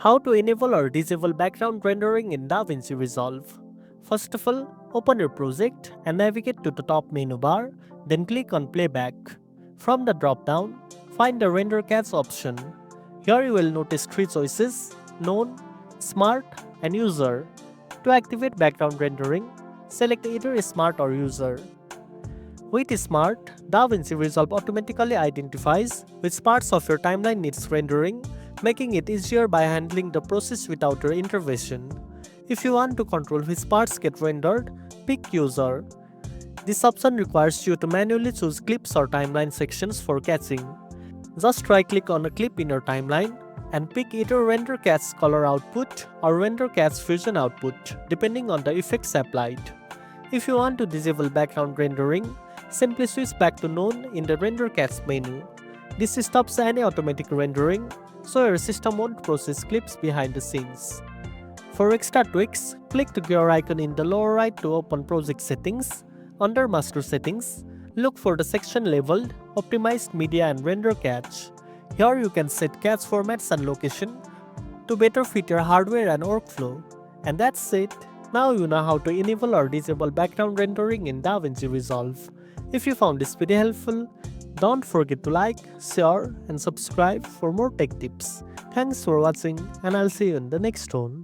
How to enable or disable background rendering in DaVinci Resolve. First of all, open your project and navigate to the top menu bar, then click on Playback. From the drop-down, find the Render Cache option. Here you will notice three choices: Known, Smart, and User. To activate background rendering, select either Smart or User. With Smart, DaVinci Resolve automatically identifies which parts of your timeline needs rendering, making it easier by handling the process without your intervention. If you want to control which parts get rendered, pick User. This option requires you to manually choose clips or timeline sections for caching. Just right-click on a clip in your timeline and pick either Render Cache Color Output or Render Cache Fusion Output, depending on the effects applied. If you want to disable background rendering, simply switch back to Known in the Render Cache menu. This stops any automatic rendering, so your system won't process clips behind the scenes. For extra tweaks, click the gear icon in the lower right to open Project Settings. Under Master Settings, look for the section labeled Optimized Media and Render Cache. Here you can set cache formats and location to better fit your hardware and workflow. And that's it. Now you know how to enable or disable background rendering in DaVinci Resolve. If you found this video helpful, don't forget to like, share, and subscribe for more tech tips. Thanks for watching, and I'll see you in the next one.